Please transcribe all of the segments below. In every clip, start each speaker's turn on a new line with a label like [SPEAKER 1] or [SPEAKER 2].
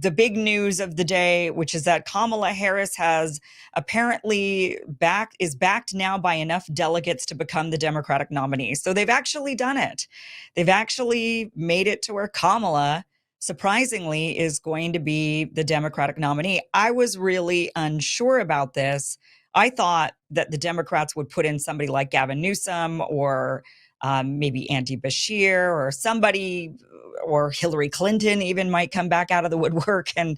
[SPEAKER 1] the big news of the day, which is that Kamala Harris has apparently is backed now by enough delegates to become the Democratic nominee. So they've actually done it. They've actually made it to where Kamala, surprisingly, is going to be the Democratic nominee. I was really unsure about this. I thought that the Democrats would put in somebody like Gavin Newsom or maybe Andy Bashir or somebody, or Hillary Clinton even might come back out of the woodwork and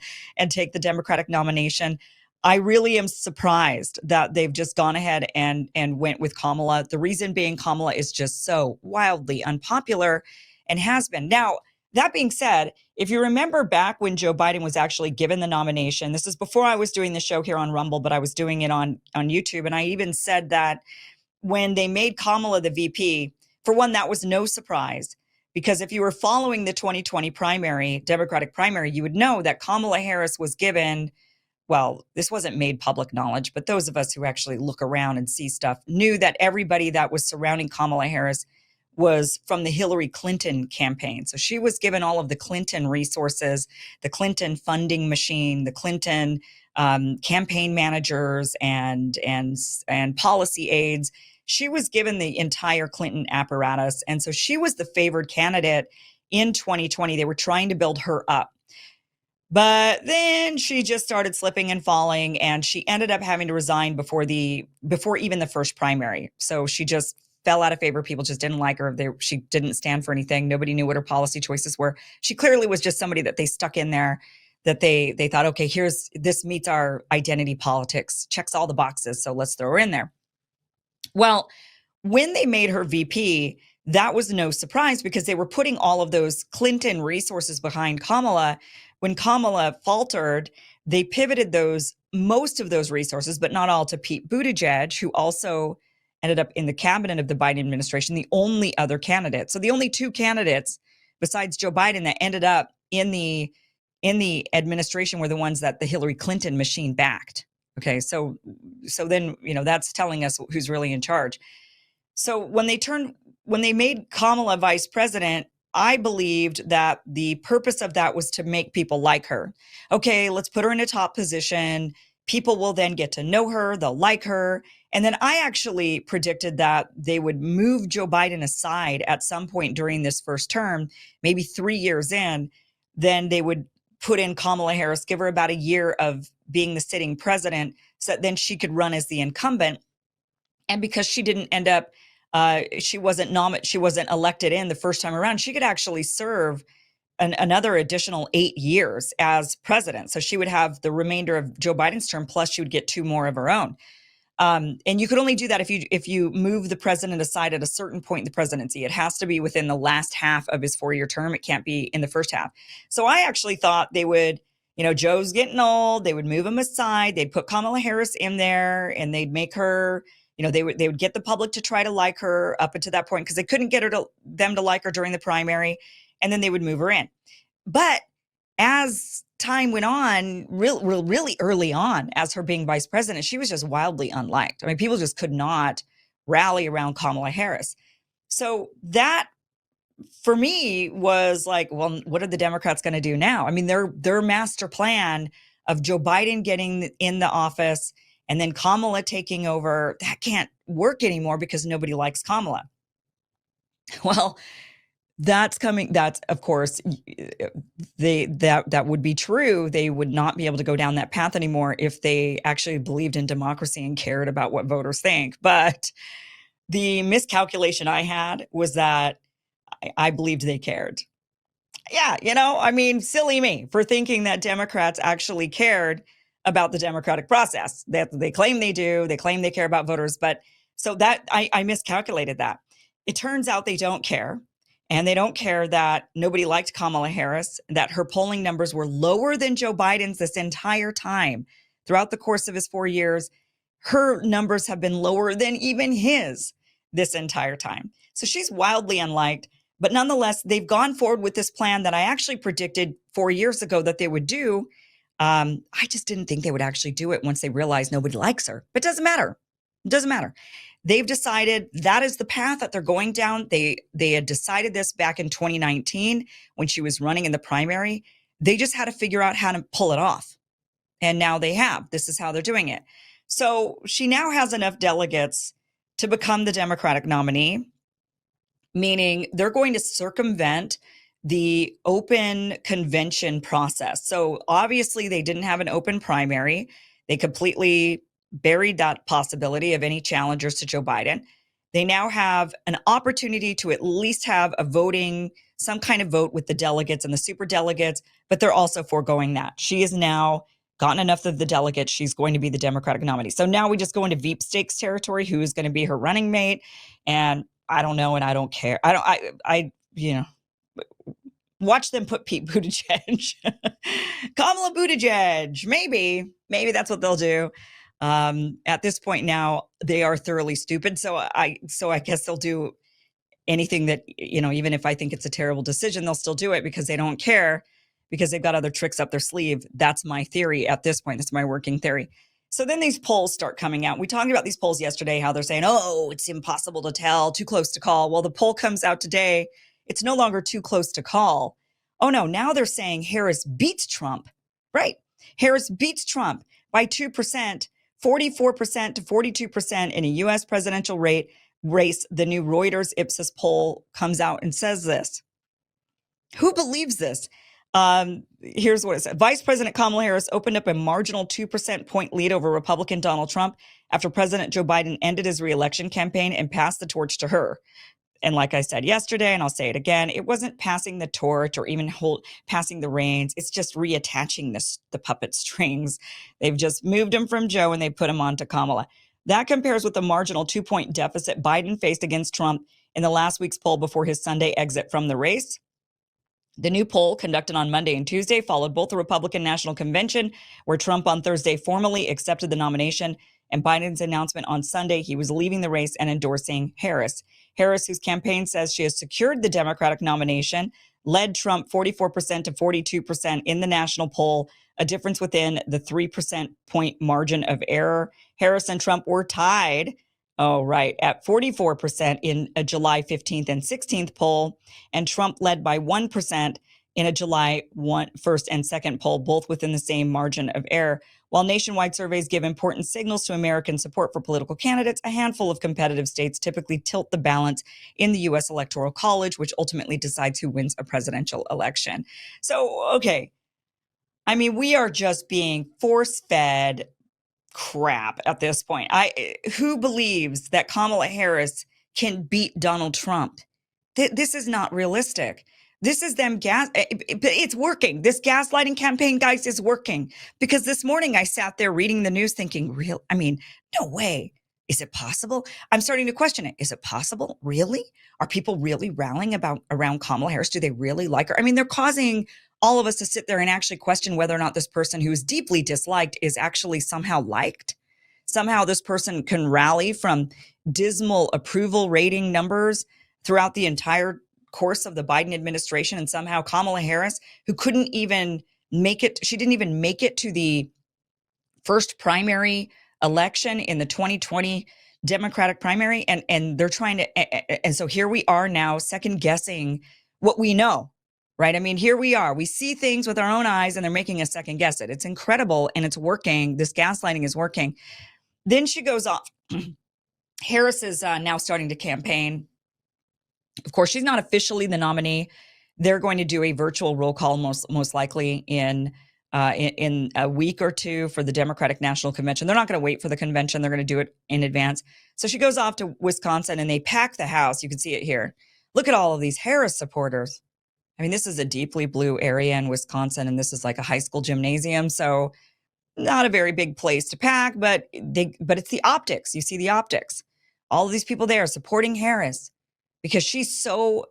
[SPEAKER 1] take the Democratic nomination. I really am surprised that they've just gone ahead and went with Kamala. The reason being, Kamala is just so wildly unpopular and has been. Now, that being said, if you remember back when Joe Biden was actually given the nomination, this is before I was doing the show here on Rumble, but I was doing it on YouTube. And I even said that when they made Kamala the VP, for one, that was no surprise, because if you were following the 2020 primary, Democratic primary, you would know that Kamala Harris was given, well, this wasn't made public knowledge, but those of us who actually look around and see stuff knew that everybody that was surrounding Kamala Harris was from the Hillary Clinton campaign. So she was given all of the Clinton resources, the Clinton funding machine, the Clinton campaign managers and policy aides. She was given the entire Clinton apparatus. And so she was the favored candidate in 2020. They were trying to build her up. But then she just started slipping and falling, and she ended up having to resign before even the first primary. So she just fell out of favor. People just didn't like her. She didn't stand for anything. Nobody knew what her policy choices were. She clearly was just somebody that they stuck in there, that they thought, okay, this meets our identity politics, checks all the boxes, so let's throw her in there. Well, when they made her VP, that was no surprise because they were putting all of those Clinton resources behind Kamala. When Kamala faltered, they pivoted most of those resources, but not all, to Pete Buttigieg, who also ended up in the cabinet of the Biden administration, the only other candidate. So the only two candidates besides Joe Biden that ended up in the administration were the ones that the Hillary Clinton machine backed. Okay, so then, that's telling us who's really in charge. So when they made Kamala vice president, I believed that the purpose of that was to make people like her. Okay, let's put her in a top position. People will then get to know her. They'll like her. And then I actually predicted that they would move Joe Biden aside at some point during this first term, maybe 3 years in. Then they would put in Kamala Harris, give her about a year of being the sitting president, so that then she could run as the incumbent. And because she didn't end up, she wasn't elected in the first time around, she could actually serve another additional 8 years as president. So she would have the remainder of Joe Biden's term, plus she would get 2 more of her own. And you could only do that if you move the president aside at a certain point in the presidency. It has to be within the last half of his 4-year term. It can't be in the first half. So I actually thought they would, Joe's getting old. They would move him aside. They'd put Kamala Harris in there, and they'd make her, they would get the public to try to like her up until that point, because they couldn't get them to like her during the primary, and then they would move her in. But as time went on, really early on, as her being vice president, she was just wildly unliked. I mean, people just could not rally around Kamala Harris. So that, for me, was like, well, what are the Democrats going to do now? I mean, their master plan of Joe Biden getting in the office and then Kamala taking over, that can't work anymore because nobody likes Kamala. Well, that's coming. That's, of course, that would be true. They would not be able to go down that path anymore if they actually believed in democracy and cared about what voters think. But the miscalculation I had was that I believed they cared. Yeah, I mean, silly me for thinking that Democrats actually cared about the democratic process. That they claim they do. They claim they care about voters. But so that I miscalculated that. It turns out they don't care. And they don't care that nobody liked Kamala Harris, that her polling numbers were lower than Joe Biden's this entire time. Throughout the course of his 4 years, her numbers have been lower than even his this entire time. So she's wildly unliked. But nonetheless, they've gone forward with this plan that I actually predicted 4 years ago that they would do. I just didn't think they would actually do it once they realized nobody likes her. But it doesn't matter. It doesn't matter. They've decided that is the path that they're going down. They had decided this back in 2019 when she was running in the primary. They just had to figure out how to pull it off. And now they have. This is how they're doing it. So she now has enough delegates to become the Democratic nominee, meaning they're going to circumvent the open convention process. So obviously, they didn't have an open primary. They completely buried that possibility of any challengers to Joe Biden. They now have an opportunity to at least have a voting, some kind of vote with the delegates and the super delegates, but they're also foregoing that. She has now gotten enough of the delegates. She's going to be the Democratic nominee. So now we just go into Veep stakes territory. Who is going to be her running mate? And I don't know, and I don't care. Watch them put Pete Buttigieg, Kamala Buttigieg. Maybe that's what they'll do. At this point now, they are thoroughly stupid. So I guess they'll do anything that, even if I think it's a terrible decision, they'll still do it because they don't care, because they've got other tricks up their sleeve. That's my theory at this point. That's my working theory. So then these polls start coming out. We talked about these polls yesterday, how they're saying, oh, it's impossible to tell, too close to call. Well, the poll comes out today. It's no longer too close to call. Oh, no, now they're saying Harris beats Trump. Right. Harris beats Trump by 2%, 44% to 42% in a U.S. presidential race. The new Reuters Ipsos poll comes out and says this. Who believes this? Here's what it said. Vice President Kamala Harris opened up a marginal 2% point lead over Republican Donald Trump after President Joe Biden ended his reelection campaign and passed the torch to her. And like I said yesterday, and I'll say it again, it wasn't passing the torch or even passing the reins. It's just reattaching the puppet strings. They've just moved them from Joe and they put them onto Kamala. That compares with the marginal 2-point deficit Biden faced against Trump in the last week's poll before his Sunday exit from the race. The new poll, conducted on Monday and Tuesday, followed both the Republican National Convention, where Trump on Thursday formally accepted the nomination, and Biden's announcement on Sunday he was leaving the race and endorsing Harris. Harris, whose campaign says she has secured the Democratic nomination, led Trump 44% to 42% in the national poll, a difference within the 3% point margin of error. Harris and Trump were tied, at 44% in a July 15th and 16th poll, and Trump led by 1% in a July 1st and 2nd poll, both within the same margin of error. While nationwide surveys give important signals to American support for political candidates, a handful of competitive states typically tilt the balance in the U.S. Electoral College, which ultimately decides who wins a presidential election. So, okay. I mean, we are just being force-fed crap at this point. Who believes that Kamala Harris can beat Donald Trump? This is not realistic. This is them it's working. This gaslighting campaign, guys, is working. Because this morning I sat there reading the news thinking, no way. Is it possible? I'm starting to question it. Is it possible? Really? Are people really rallying around Kamala Harris? Do they really like her? I mean, they're causing all of us to sit there and actually question whether or not this person who is deeply disliked is actually somehow liked. Somehow this person can rally from dismal approval rating numbers throughout the entire course of the Biden administration. And somehow Kamala Harris, who couldn't even make it, she didn't even make it to the first primary election in the 2020 Democratic primary. And they're trying to, and so here we are now second guessing what we know, right? I mean, here we are, we see things with our own eyes and they're making us second guess it. It's incredible. And it's working. This gaslighting is working. Then she goes off. Harris is now starting to campaign. Of course, she's not officially the nominee. They're going to do a virtual roll call most likely in a week or two for the Democratic National Convention. They're not going to wait for the convention. They're going to do it in advance. So she goes off to Wisconsin and they pack the house. You can see it here. Look at all of these Harris supporters. I mean, this is a deeply blue area in Wisconsin, and this is like a high school gymnasium. So not a very big place to pack, but it's the optics. You see the optics. All of these people there supporting Harris because she's so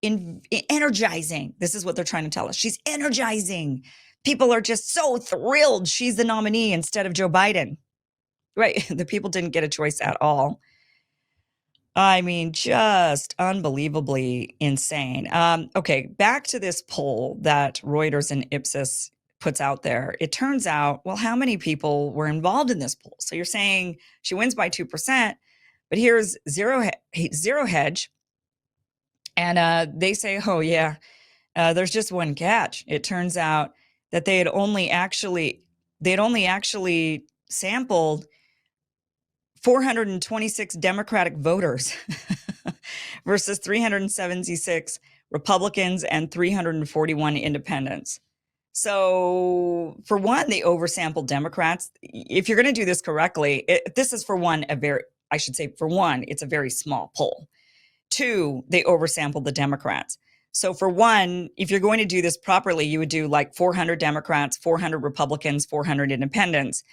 [SPEAKER 1] energizing. This is what they're trying to tell us. She's energizing. People are just so thrilled she's the nominee instead of Joe Biden. Right? The people didn't get a choice at all. I mean, just unbelievably insane. Okay, back to this poll that Reuters and Ipsos puts out there. It turns out, well, how many people were involved in this poll? So you're saying she wins by 2%, but here's Zero Hedge. And they say, oh, yeah, There's just one catch. It turns out that they had only actually sampled 426 Democratic voters versus 376 Republicans and 341 independents. So, for one, they oversampled Democrats. If you're going to do this correctly, this is for one, it's a very small poll. Two, they oversampled the Democrats. So for one, if you're going to do this properly, you would do like 400 Democrats, 400 Republicans, 400 independents.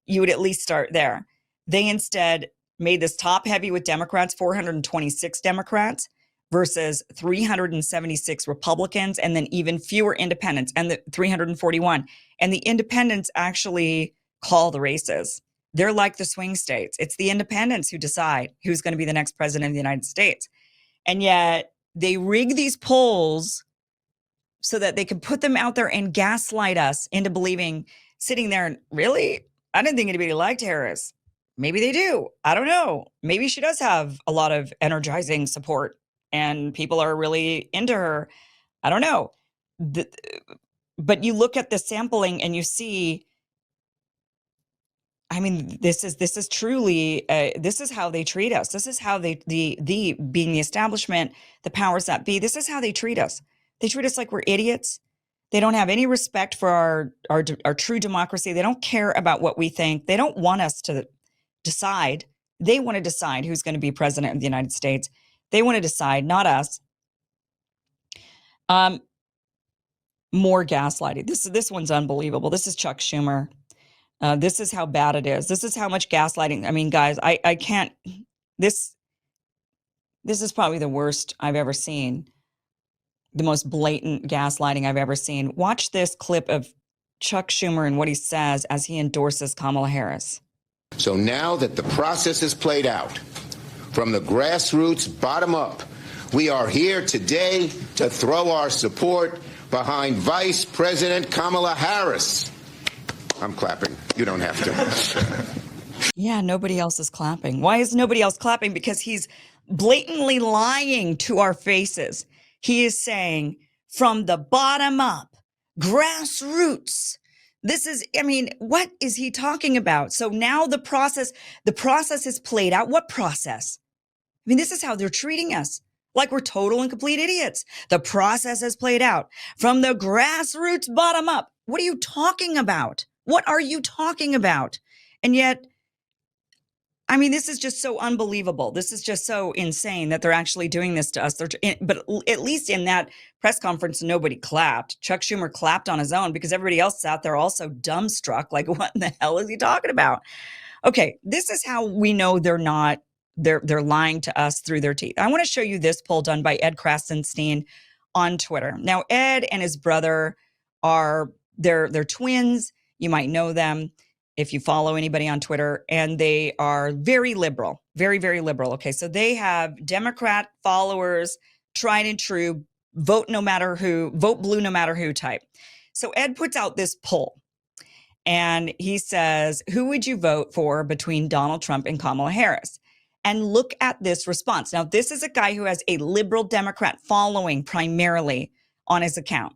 [SPEAKER 1] You would at least start there. They instead made this top heavy with Democrats, 426 Democrats versus 376 Republicans, and then even fewer independents, and the 341. And the independents actually call the races. They're like the swing states. It's the independents who decide who's going to be the next president of the United States. And yet they rig these polls so that they can put them out there and gaslight us into believing, sitting there and really, I didn't think anybody liked Harris. Maybe they do. I don't know. Maybe she does have a lot of energizing support and people are really into her. I don't know. But you look at the sampling and you see, I mean, this is truly, this is how they treat us. This is how they, being the establishment, the powers that be, this is how they treat us. They treat us like we're idiots. They don't have any respect for our true democracy. They don't care about what we think. They don't want us to decide. They want to decide who's going to be president of the United States. They want to decide, not us. More gaslighting. This one's unbelievable. This is Chuck Schumer. This is how bad it is. This is how much gaslighting. I mean, guys, I can't. This is probably the worst I've ever seen. The most blatant gaslighting I've ever seen. Watch this clip of Chuck Schumer and what he says as he endorses Kamala Harris.
[SPEAKER 2] So now that the process is played out, from the grassroots bottom up, we are here today to throw our support behind Vice President Kamala Harris. I'm clapping. You don't have to.
[SPEAKER 1] Yeah, nobody else is clapping. Why is nobody else clapping? Because he's blatantly lying to our faces. He is saying from the bottom up, grassroots. This is, I mean, what is he talking about? So now the process is played out. What process? I mean, this is how they're treating us. Like we're total and complete idiots. The process has played out from the grassroots bottom up. What are you talking about? What are you talking about? And yet, I mean, this is just so unbelievable. This is just so insane that they're actually doing this to us. But at least in that press conference, nobody clapped. Chuck Schumer clapped on his own because everybody else out there also dumbstruck. Like, what in the hell is he talking about? Okay, this is how we know they're lying to us through their teeth. I want to show you this poll done by Ed Krasenstein on Twitter. Now, Ed and his brother they're twins. You might know them if you follow anybody on Twitter, and they are very liberal, very, very liberal. Okay, so they have Democrat followers, tried and true, vote blue no matter who type. So Ed puts out this poll, and he says, who would you vote for between Donald Trump and Kamala Harris? And look at this response. Now, this is a guy who has a liberal Democrat following primarily on his account.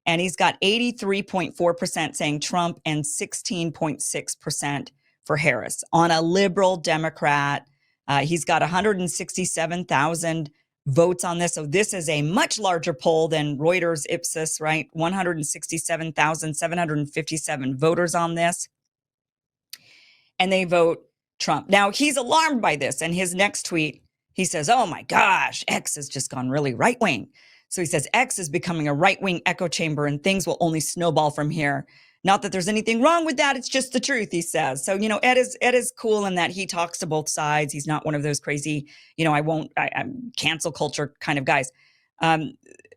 [SPEAKER 1] And he's got 83.4% saying Trump and 16.6% for Harris. On a liberal Democrat, he's got 167,000 votes on this. So this is a much larger poll than Reuters Ipsos, right? 167,757 voters on this. And they vote Trump. Now, he's alarmed by this. And his next tweet, he says, oh my gosh, X has just gone really right-wing. So he says, X is becoming a right-wing echo chamber and things will only snowball from here. Not that there's anything wrong with that. It's just the truth, he says. So, Ed is cool in that he talks to both sides. He's not one of those crazy, I'm cancel culture kind of guys.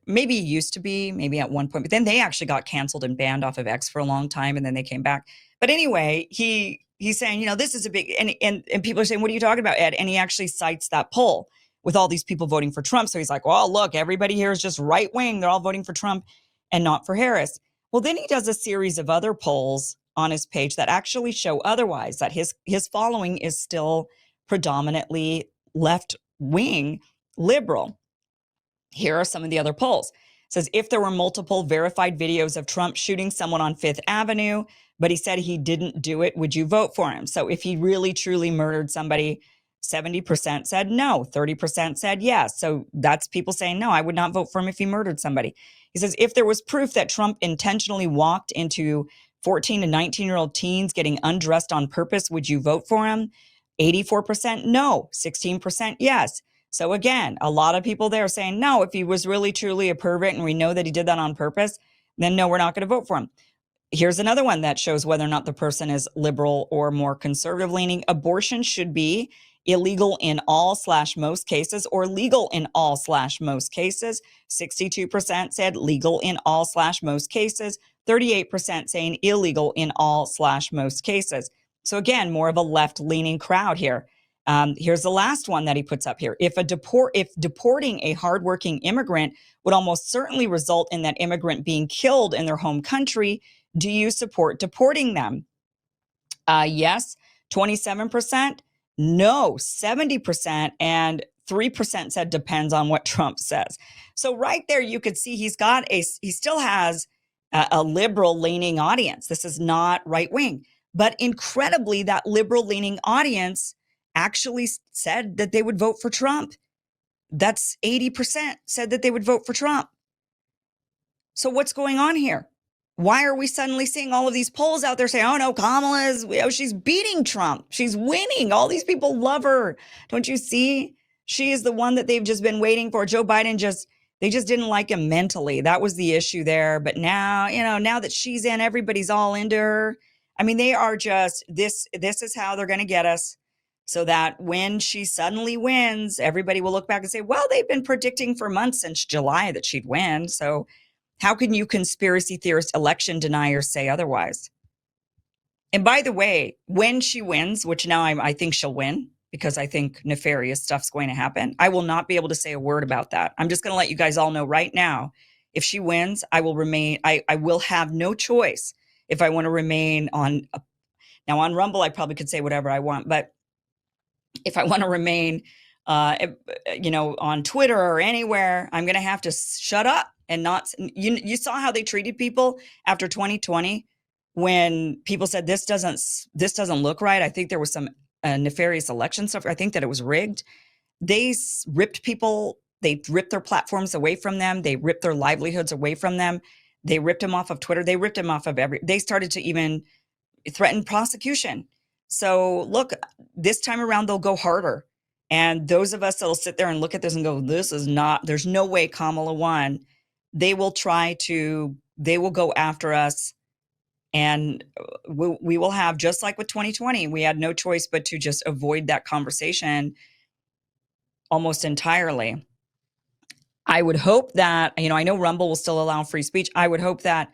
[SPEAKER 1] Maybe he used to be, maybe at one point, but then they actually got canceled and banned off of X for a long time and then they came back. But anyway, he's saying, this is a big, and people are saying, what are you talking about, Ed? And he actually cites that poll with all these people voting for Trump. So he's like, well, look, everybody here is just right wing. They're all voting for Trump and not for Harris. Well, then he does a series of other polls on his page that actually show otherwise, that his following is still predominantly left wing liberal. Here are some of the other polls. says if there were multiple verified videos of Trump shooting someone on Fifth Avenue, but he said he didn't do it, would you vote for him? So if he really truly murdered somebody, 70% said no, 30% said yes. So that's people saying, no, I would not vote for him if he murdered somebody. He says if there was proof that Trump intentionally walked into 14 to 19-year-old teens getting undressed on purpose, would you vote for him? 84% no, 16% yes. So again, a lot of people there saying, no, if he was really truly a pervert and we know that he did that on purpose, then no, we're not going to vote for him. Here's another one that shows whether or not the person is liberal or more conservative leaning. Abortion should be illegal in all/most cases or legal in all/most cases. 62% said legal in all/most cases. 38% saying illegal in all/most cases. So again, more of a left-leaning crowd here. Here's the last one that he puts up here. If deporting a hardworking immigrant would almost certainly result in that immigrant being killed in their home country, do you support deporting them? Yes, 27%. No, 70%. And 3% said depends on what Trump says. So right there, you could see he still has a liberal leaning audience. This is not right wing, but incredibly, that liberal leaning audience actually said that they would vote for Trump. That's 80% said that they would vote for Trump. So what's going on here? Why are we suddenly seeing all of these polls out there saying, oh no, Kamala she's beating Trump. She's winning. All these people love her. Don't you see? She is the one that they've just been waiting for. Joe Biden they just didn't like him mentally. That was the issue there. But now, now that she's in, everybody's all into her. I mean, they are just, this is how they're going to get us. So that when she suddenly wins, everybody will look back and say, well, they've been predicting for months since July that she'd win. So how can you conspiracy theorist election deniers say otherwise? And by the way, when she wins, which now I think she'll win because I think nefarious stuff's going to happen, I will not be able to say a word about that. I'm just going to let you guys all know right now, if she wins, I will remain, I will have no choice if I want to remain on. Now on Rumble, I probably could say whatever I want, but if I want to remain, on Twitter or anywhere, I'm going to have to shut up and not. You saw how they treated people after 2020 when people said this doesn't look right. I think there was some nefarious election stuff. I think that it was rigged. They ripped people. They ripped their platforms away from them. They ripped their livelihoods away from them. They ripped them off of Twitter. They ripped them off of they started to even threaten prosecution. So look, this time around, they'll go harder. And those of us that will sit there and look at this and go, there's no way Kamala won. They will go after us. And we will have, just like with 2020, we had no choice but to just avoid that conversation almost entirely. I would hope that, I know Rumble will still allow free speech. I would hope that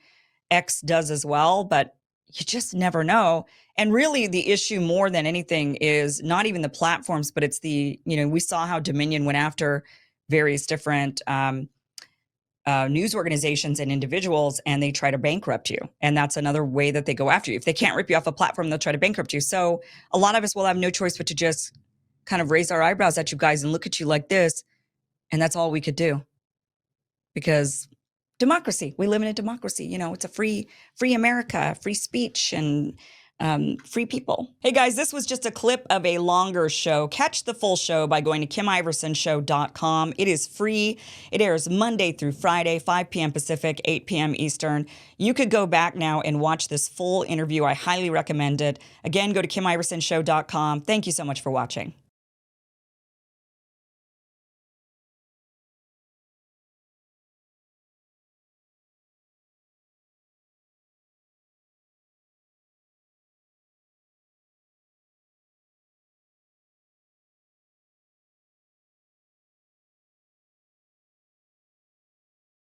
[SPEAKER 1] X does as well, but you just never know. And really the issue more than anything is not even the platforms, but it's we saw how Dominion went after various different news organizations and individuals, and they try to bankrupt you. And that's another way that they go after you. If they can't rip you off a platform, they'll try to bankrupt you. So a lot of us will have no choice but to just kind of raise our eyebrows at you guys and look at you like this. And that's all we could do. Because democracy, we live in a democracy. It's a free America, free speech, and free people. Hey guys, this was just a clip of a longer show. Catch the full show by going to KimIversonShow.com. It is free. It airs Monday through Friday, 5 p.m. Pacific, 8 p.m. Eastern. You could go back now and watch this full interview. I highly recommend it. Again, go to KimIversonShow.com. Thank you so much for watching.